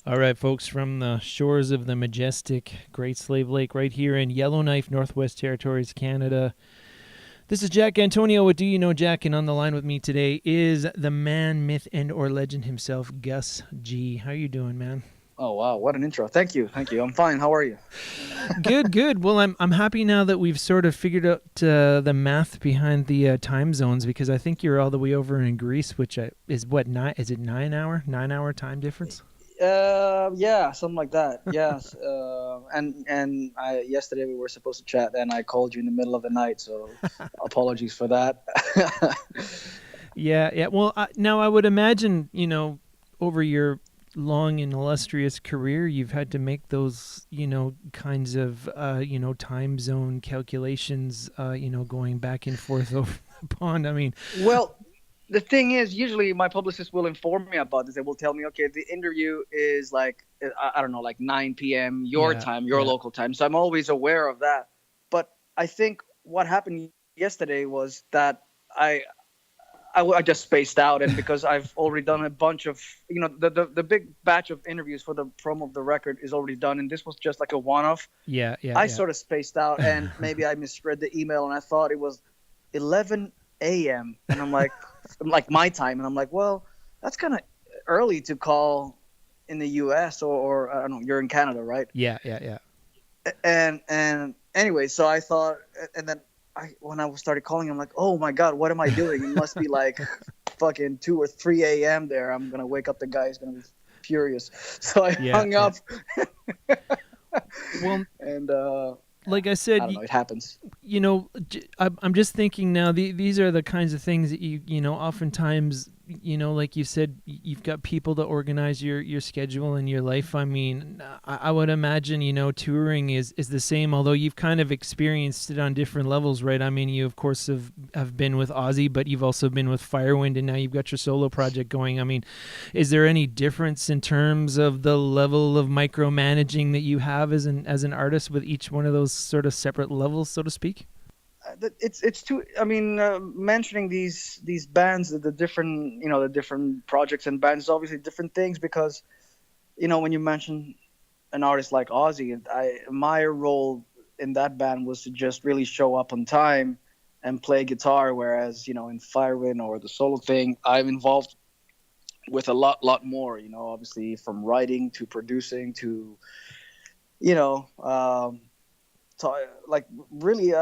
All right, folks, from the shores of the majestic Great Slave Lake right here in Yellowknife, Northwest Territories, Canada. This is Jack Antonio with Do You Know Jack, and on the line with me today is the man, myth, and or legend himself, Gus G. How you doing, man? Oh wow, what an intro. Thank you. I'm fine. How are you? Good, good. Well, I'm happy now that we've sort of figured out the math behind the time zones, because I think you're all the way over in Greece, which is what, nine? Is it 9 hour time difference? Yeah, something like that. Yes. And yesterday we were supposed to chat and I called you in the middle of the night, so apologies for that. Yeah, yeah. Well, now I would imagine, over your long and illustrious career, you've had to make those, kinds of, time zone calculations, going back and forth over the pond. I mean, Well, the thing is, usually my publicist will inform me about this. They will tell me, okay, the interview is like I don't know, like 9 p.m. your yeah, time, your yeah. local time. So I'm always aware of that. But I think what happened yesterday was that I I just spaced out, and because I've already done a bunch of, the big batch of interviews for the promo of the record is already done, and this was just like a one-off. Yeah, yeah, I yeah. sort of spaced out, and maybe I misread the email, and I thought it was 11 a.m. and I'm like my time, and I'm like, well, that's kind of early to call in the U.S. or I don't know, you're in Canada, right? Yeah, yeah, yeah. And anyway, so I thought, and then when I started calling, I'm like, oh my god, what am I doing? It must be like fucking 2 or 3 a.m. there. I'm gonna wake up the guy. He's gonna be furious. So I Yeah, hung yeah. up, Well, and like I I said, don't know. It happens. I'm just thinking now. These are the kinds of things that oftentimes, like you said, you've got people to organize your schedule and your life. I mean, I would imagine, touring is the same, although you've kind of experienced it on different levels, right? I mean, you of course have been with Ozzy, but you've also been with Firewind, and now you've got your solo project going. I mean, is there any difference in terms of the level of micromanaging that you have as an artist with each one of those sort of separate levels, so to speak? It's too. I mean, mentioning these bands, the different, the different projects and bands, is obviously different things because, when you mention an artist like Ozzy, my role in that band was to just really show up on time and play guitar, whereas in Firewind or the solo thing, I'm involved with a lot more. Obviously from writing to producing to you know. Like really,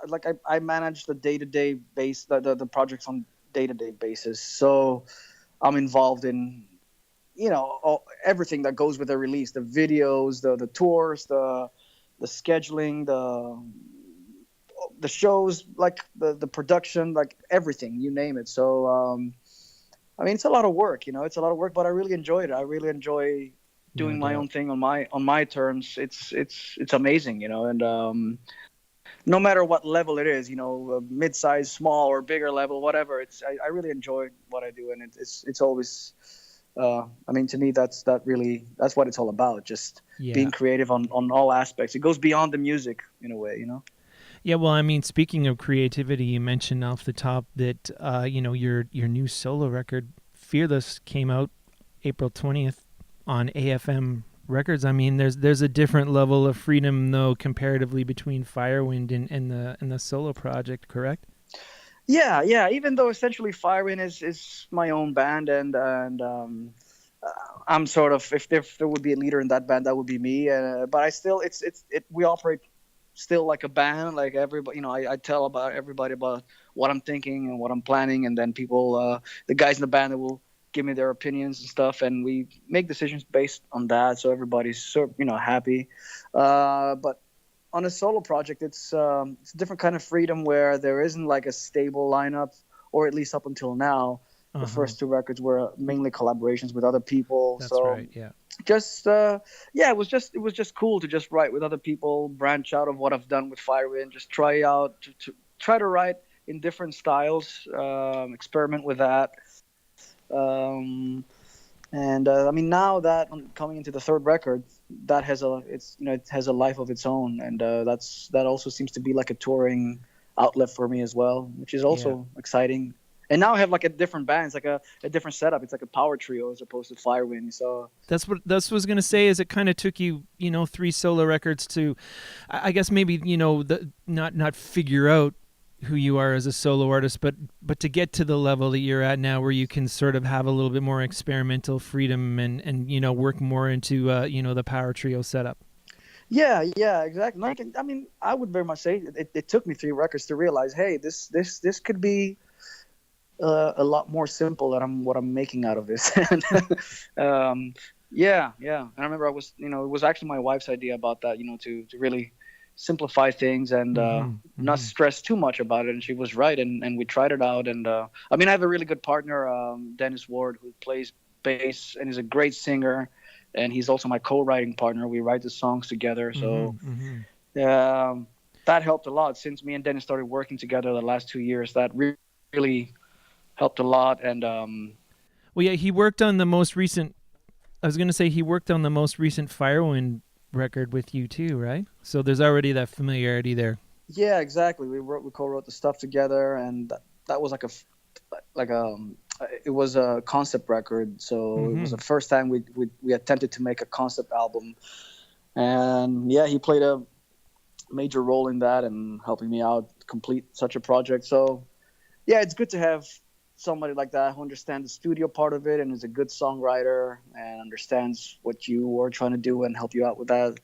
like I manage the day-to-day base, the projects on day-to-day basis. So I'm involved in everything that goes with the release, the videos, the tours, the scheduling, the shows, like the production, like everything, you name it. So I mean, it's a lot of work. It's a lot of work, but I really enjoy it. I really enjoy No doing my doubt. own thing on my terms. It's amazing, and no matter what level it is, mid-size, small, or bigger level, whatever. I really enjoy what I do, and it's always. I mean, to me, that's what it's all about. Just Yeah. being creative on all aspects. It goes beyond the music in a way. Yeah, well, I mean, speaking of creativity, you mentioned off the top that your new solo record, Fearless, came out April 20th on AFM Records. I mean, there's a different level of freedom though comparatively between Firewind and the solo project, correct? Yeah, yeah. Even though essentially Firewind is my own band, and I'm sort of, if there would be a leader in that band, that would be me. But I still, we operate still like a band. Like everybody, I tell about everybody about what I'm thinking and what I'm planning, and then people, the guys in the band, that will give me their opinions and stuff, and we make decisions based on that. So everybody's happy. But on a solo project, it's a different kind of freedom where there isn't like a stable lineup, or at least up until now. The Uh-huh. first two records were mainly collaborations with other people. That's So right. Yeah. just yeah, it was just cool to just write with other people, branch out of what I've done with Firewind, just try out to try to write in different styles, experiment with that. Um, and I mean, now that I'm coming into the third record, that has it has a life of its own, and that also seems to be like a touring outlet for me as well, which is Yeah. also exciting. And now I have like a different band. It's like a different setup. It's like a power trio as opposed to Firewind. So That's what I was gonna say. Is it kind of took you, 3 solo records to, I guess maybe not figure out who you are as a solo artist, but to get to the level that you're at now, where you can sort of have a little bit more experimental freedom and work more into the power trio setup. yeah, exactly. Like, I mean, I would very much say it took me 3 records to realize, hey, this could be a lot more simple than what I'm making out of this. And, yeah. And I remember it was actually my wife's idea about that, to really simplify things and not stress too much about it. And she was right. And we tried it out. And I mean, I have a really good partner, Dennis Ward, who plays bass and is a great singer. And he's also my co-writing partner. We write the songs together. So that helped a lot. Since me and Dennis started working together the last 2 years, that really helped a lot. And Well, yeah, he worked on the most recent. I was gonna say he worked on the most recent Firewind record with you too, right? So there's already that familiarity there. yeah, exactly. We co-wrote the stuff together, and that was like it was a concept record. So it was the first time we attempted to make a concept album. And yeah, he played a major role in that and helping me out complete such a project. So yeah, it's good to have somebody like that who understands the studio part of it and is a good songwriter and understands what you are trying to do and help you out with that.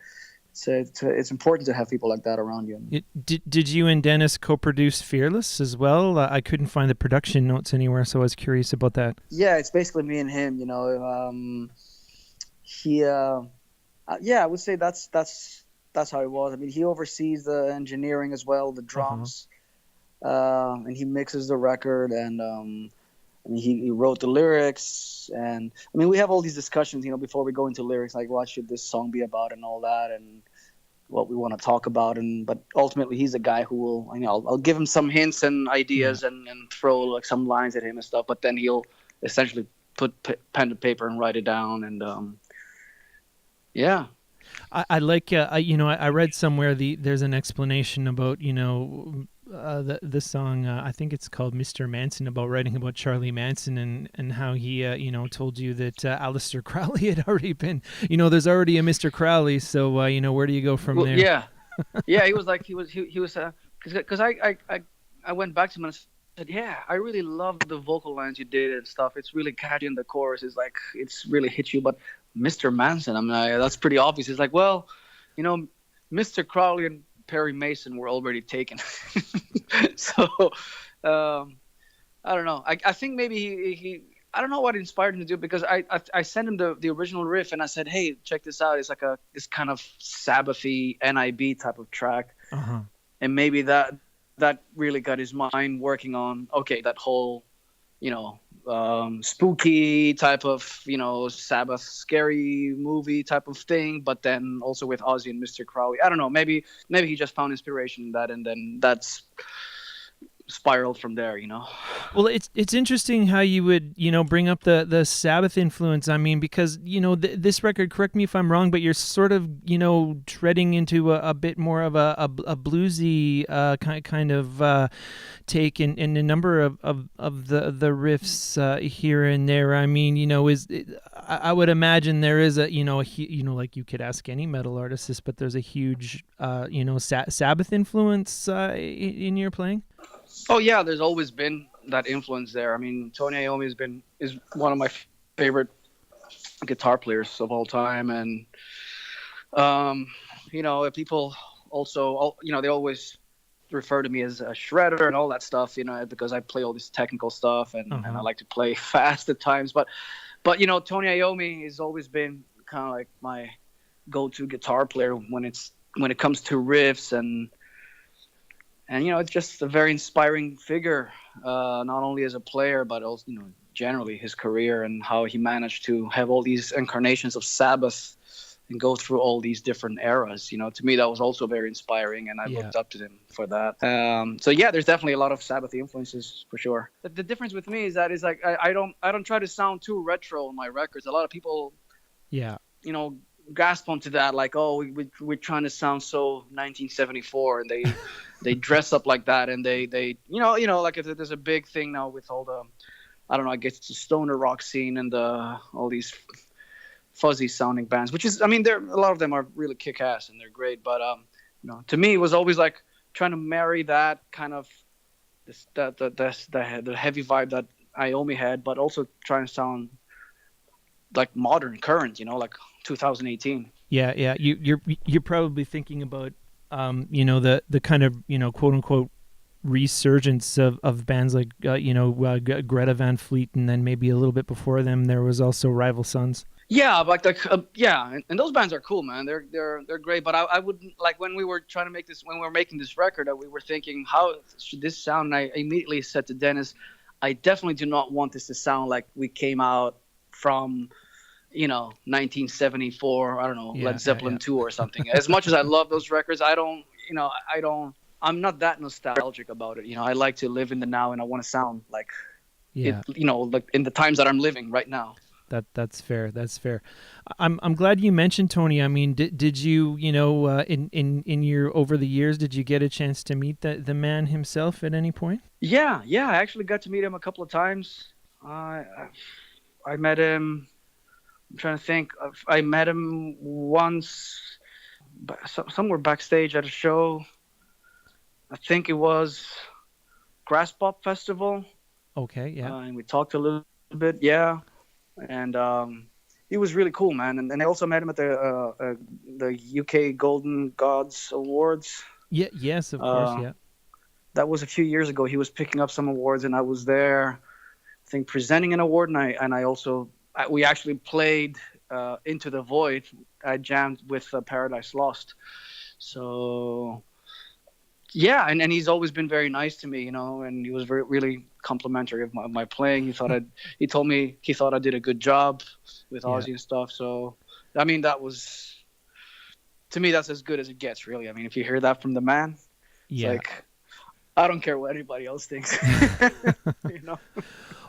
It's important to have people like that around you. Did you and Dennis co-produce Fearless as well? I couldn't find the production notes anywhere, so I was curious about that. Yeah, it's basically me and him. He, yeah, I would say that's how it was. I mean, he oversees the engineering as well, the drums. And he mixes the record, and I mean, he wrote the lyrics. And I mean, we have all these discussions, before we go into lyrics, like what should this song be about and all that, and what we want to talk about. But ultimately, he's a guy who will, I'll give him some hints and ideas and throw like some lines at him and stuff, but then he'll essentially put pen to paper and write it down. And yeah. I like I read somewhere there's an explanation about the song, I think it's called Mr. Manson, about writing about Charlie Manson and how he told you that Aleister Crowley had already been, there's already a Mr. Crowley, so where do you go from there? Yeah, he was like he was because I went back to him and said, yeah, I really love the vocal lines you did and stuff. It's really catchy, and the chorus is like, it's really hit you. But Mr. Manson, I mean, that's pretty obvious. It's like, well, Mr. Crowley and Perry Mason were already taken. So I don't know. I think maybe he I don't know what inspired him to do it, because I sent him the original riff and I said, hey, check this out. It's like this kind of Sabbathy NIB type of track. And maybe that really got his mind working on, okay, that whole spooky type of Sabbath scary movie type of thing, but then also with Ozzy and Mr. Crowley. I don't know, maybe he just found inspiration in that, and then that's spiraled from there. Well, it's interesting how you would bring up the Sabbath influence. I mean, because this record, correct me if I'm wrong, but you're sort of treading into a bit more of a bluesy kind of take in a number of the riffs here and there. I mean, I would imagine there is like you could ask any metal artist this, but there's a huge Sabbath influence in your playing. Oh yeah, there's always been that influence there. I mean, Tony Iommi is one of my favorite guitar players of all time, and people also, they always refer to me as a shredder and all that stuff, because I play all this technical stuff and I like to play fast at times. But Tony Iommi has always been kind of like my go-to guitar player when it comes to riffs and it's just a very inspiring figure, not only as a player, but also, generally his career and how he managed to have all these incarnations of Sabbath and go through all these different eras. To me, that was also very inspiring, and I looked up to him for that. So yeah, there's definitely a lot of Sabbath influences for sure. The difference with me is that it's like I don't try to sound too retro in my records. A lot of people, grasp onto that, like, oh, we're trying to sound so 1974, and they dress up like that, and they like if there's a big thing now with all the, I don't know, I guess it's the stoner rock scene and all these fuzzy sounding bands, which is, I mean, a lot of them are really kick ass and they're great, but to me it was always like trying to marry that kind of the heavy vibe that Iommi had, but also trying to sound like modern, current, like 2018. Yeah. You're probably thinking about the kind of quote unquote resurgence of bands like Greta Van Fleet, and then maybe a little bit before them there was also Rival Sons. Yeah, like and those bands are cool, man. They're great. But I wouldn't, like, when we were making this record, we were thinking, how should this sound? And I immediately said to Dennis, I definitely do not want this to sound like we came out from 1974. I don't know, Led Zeppelin 2 or something. As much as I love those records, I'm not that nostalgic about it. I like to live in the now, and I want to sound like like in the times that I'm living right now. That's fair. That's fair. I'm glad you mentioned Tony. I mean, did you in your over the years, did you get a chance to meet the man himself at any point? Yeah. I actually got to meet him a couple of times. I met him. I'm trying to think. I met him once, somewhere backstage at a show. I think it was Grass Pop Festival. Okay. Yeah. And we talked a little bit. Yeah. And he was really cool, man. And I also met him at the UK Golden Gods Awards. Yeah, yes, of course, yeah. That was a few years ago. He was picking up some awards, and I was there, I think, presenting an award. And we actually played Into the Void. I jammed with Paradise Lost. So yeah, and he's always been very nice to me, and he was really complimentary of my playing. He told me he thought I did a good job with Ozzy and stuff. So, I mean, to me, that's as good as it gets, really. I mean, if you hear that from the man, it's like, I don't care what anybody else thinks.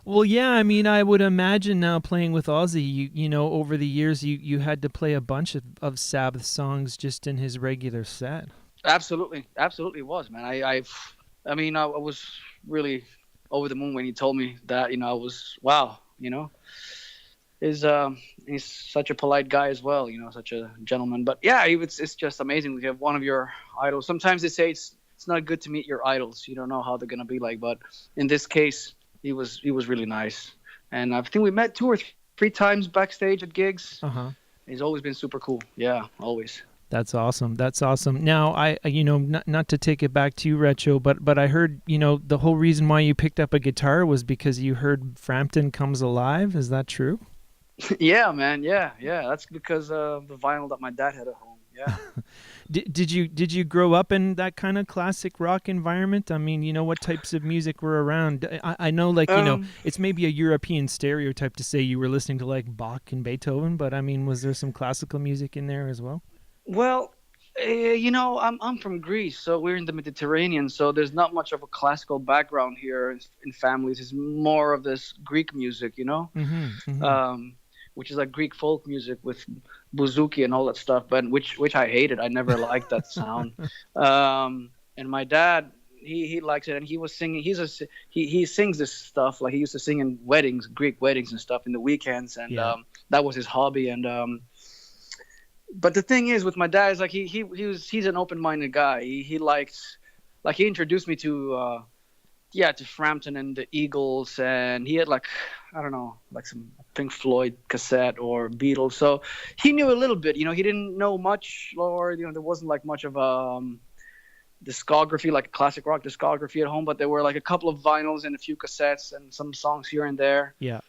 Well, yeah, I mean, I would imagine now playing with Ozzy, over the years, you had to play a bunch of Sabbath songs just in his regular set. Absolutely was, man. I was really over the moon when he told me that. I was, wow. He's such a polite guy as well. Such a gentleman. But yeah, it's just amazing to have one of your idols. Sometimes they say it's not good to meet your idols. You don't know how they're gonna be like. But in this case, he was really nice. And I think we met 2 or 3 times backstage at gigs. He's always been super cool. Yeah, always. That's awesome. Now, I not to take it back to you, Retro, but I heard, the whole reason why you picked up a guitar was because you heard Frampton Comes Alive. Is that true? Yeah, man. Yeah. That's because of the vinyl that my dad had at home. Yeah. Did you grow up in that kind of classic rock environment? I mean, what types of music were around? I know, like, it's maybe a European stereotype to say you were listening to like Bach and Beethoven, but I mean, was there some classical music in there as well? Well, I'm from Greece, so we're in the Mediterranean, so there's not much of a classical background here in families. It's more of this Greek music, which is like Greek folk music with bouzouki and all that stuff, but which I hated. I never liked that sound. And my dad, he likes it, and he was singing. He sings this stuff, like he used to sing in weddings, Greek weddings and stuff in the weekends, and that was his hobby. And but the thing is with my dad is like he's an open-minded guy. He likes, like, he introduced me to Frampton and the Eagles, and he had, like, I don't know, like some Pink Floyd cassette or Beatles. So he knew a little bit. He didn't know much, or there wasn't like much of a discography, like a classic rock discography at home, but there were like a couple of vinyls and a few cassettes and some songs here and there. Yeah.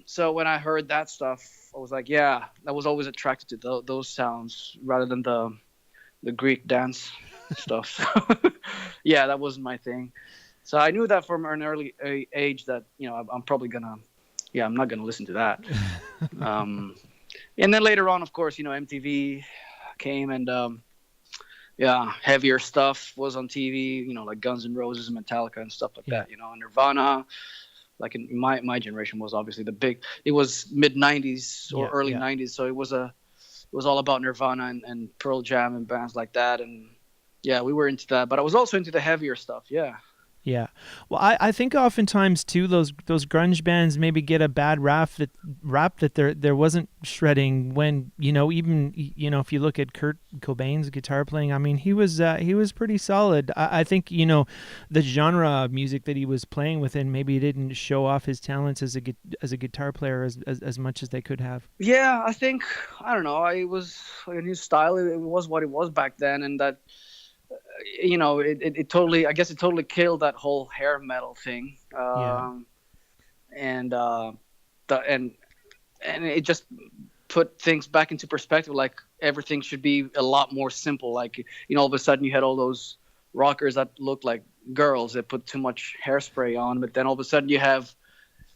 So when I heard that stuff, I was like, yeah, I was always attracted to those sounds rather than the Greek dance stuff. So, yeah, that wasn't my thing. So I knew that from an early age that, I'm probably I'm not gonna listen to that. And then later on, of course, MTV came, and heavier stuff was on TV, like Guns N' Roses and Metallica and stuff like that, Nirvana. Like in my generation was obviously it was mid 90s or early 90s. So it was all about Nirvana and Pearl Jam and bands like that. And Yeah, we were into that, but I was also into the heavier stuff. Yeah. Yeah. Well, I think oftentimes too those grunge bands maybe get a bad rap that there wasn't shredding when, even if you look at Kurt Cobain's guitar playing, I mean he was pretty solid. I think the genre of music that he was playing within maybe didn't show off his talents as a guitar player as much as they could have. Yeah, I think, I don't know. It was like a new style. It was what it was back then, and that, it totally. I guess it totally killed that whole hair metal thing. Yeah. And the and it just put things back into perspective. Like everything should be a lot more simple. Like, all of a sudden you had all those rockers that looked like girls that put too much hairspray on, but then all of a sudden you have,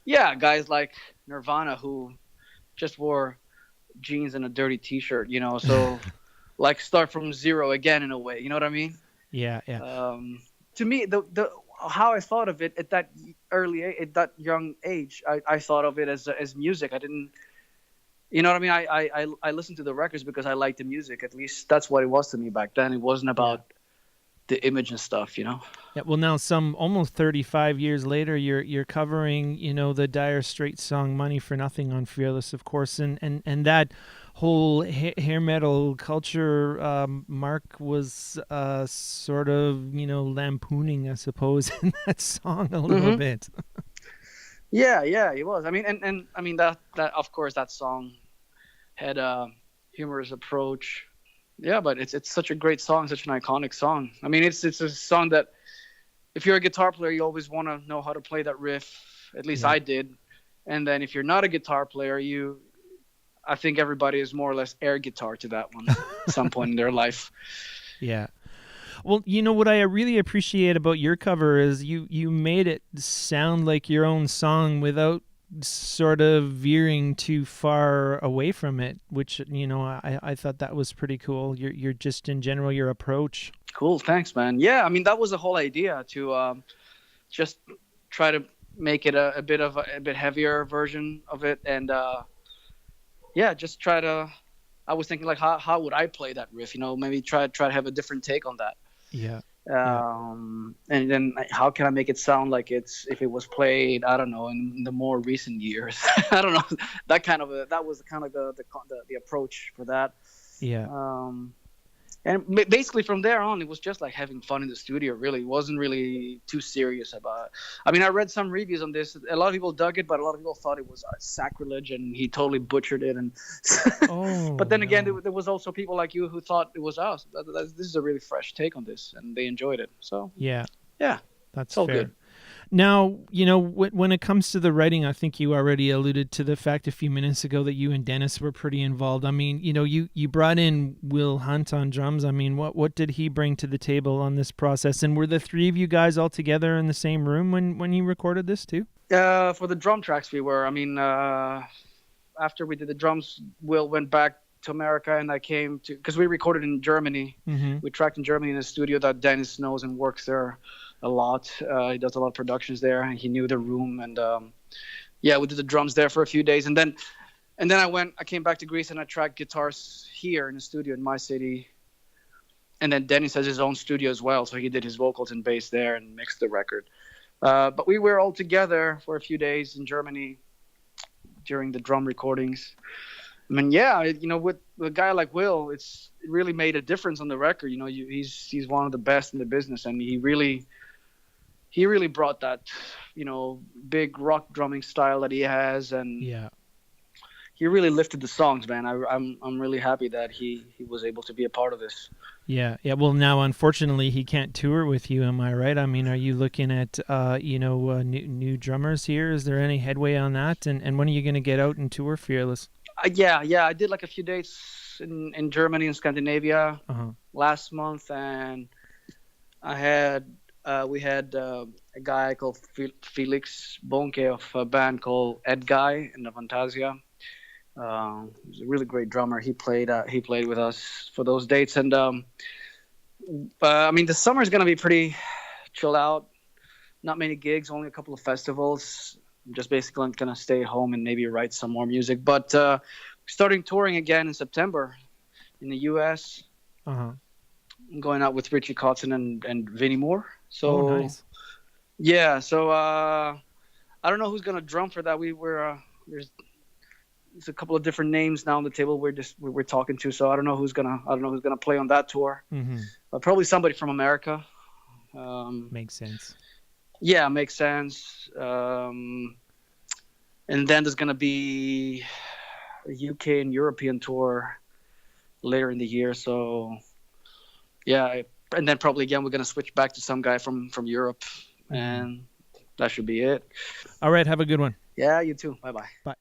guys like Nirvana who just wore jeans and a dirty T-shirt, so like start from zero again in a way. You know what I mean? Yeah, yeah. To me, the how I thought of it at that at that young age, I thought of it as music. I didn't, you know what I mean? I listened to the records because I liked the music. At least that's what it was to me back then. It wasn't about the image and stuff, Yeah. Well, now some almost 35 years later, you're covering, the Dire Straits song "Money for Nothing" on Fearless, of course, and that whole hair metal culture, Mark was sort of, lampooning, I suppose, in that song a little bit. Yeah, he was. I mean, and I mean that of course that song had a humorous approach. Yeah, but it's such a great song, such an iconic song. I mean, it's a song that if you're a guitar player, you always want to know how to play that riff. At least I did. And then if you're not a guitar player, I think everybody is more or less air guitar to that one at some point in their life. Yeah. Well, what I really appreciate about your cover is you made it sound like your own song without sort of veering too far away from it, which I thought that was pretty cool. You're just in general your approach. Cool, thanks, man. Yeah, I mean that was the whole idea, to just try to make it a bit heavier version of it, and just try to. I was thinking like how would I play that riff? Maybe try to have a different take on that. Yeah. And then how can I make it sound like if it was played, I don't know, in the more recent years. I don't know, that was kind of the approach for that. Yeah. And basically from there on, it was just like having fun in the studio. Really, it wasn't really too serious about it. I mean, I read some reviews on this. A lot of people dug it, but a lot of people thought it was sacrilege and he totally butchered it. And but then again, there was also people like you who thought it was us. This is a really fresh take on this, and they enjoyed it. So yeah, that's all fair. good. Now, when it comes to the writing, I think you already alluded to the fact a few minutes ago that you and Dennis were pretty involved. I mean, you brought in Will Hunt on drums. I mean, what did he bring to the table on this process? And were the three of you guys all together in the same room when you recorded this too? For the drum tracks, we were. I mean, after we did the drums, Will went back to America, and I came to, because we recorded in Germany. Mm-hmm. We tracked in Germany in a studio that Dennis knows and works there a lot. He does a lot of productions there, and he knew the room. And we did the drums there for a few days, and then I came back to Greece, and I tracked guitars here in the studio in my city. And then Dennis has his own studio as well, so he did his vocals and bass there and mixed the record. But we were all together for a few days in Germany during the drum recordings. I mean, with a guy like Will, it really made a difference on the record. He's one of the best in the business, and he really brought that, big rock drumming style that he has, and he really lifted the songs, man. I'm really happy that he was able to be a part of this. Yeah. Well, now unfortunately he can't tour with you. Am I right? I mean, are you looking at new drummers here? Is there any headway on that? And when are you going to get out and tour Fearless? I did like a few dates in Germany and Scandinavia last month, and we had a guy called Felix Bonke of a band called Ed Guy in the Fantasia. He's a really great drummer. He played with us for those dates, and I mean the summer is gonna be pretty chill out. Not many gigs, only a couple of festivals. I'm just basically gonna stay at home and maybe write some more music. But starting touring again in September in the U.S. I'm going out with Richie Kotzen and Vinnie Moore. Oh, So nice. yeah, so I don't know who's gonna drum for that. There's a couple of different names now on the table. We're talking to, so I don't know who's gonna play on that tour. Mm-hmm. Probably somebody from America. Makes sense. Yeah, makes sense. And then there's gonna be a UK and European tour later in the year. So yeah, and then probably again we're gonna switch back to some guy from Europe, and that should be it. All right. Have a good one. Yeah, you too. Bye bye. Bye.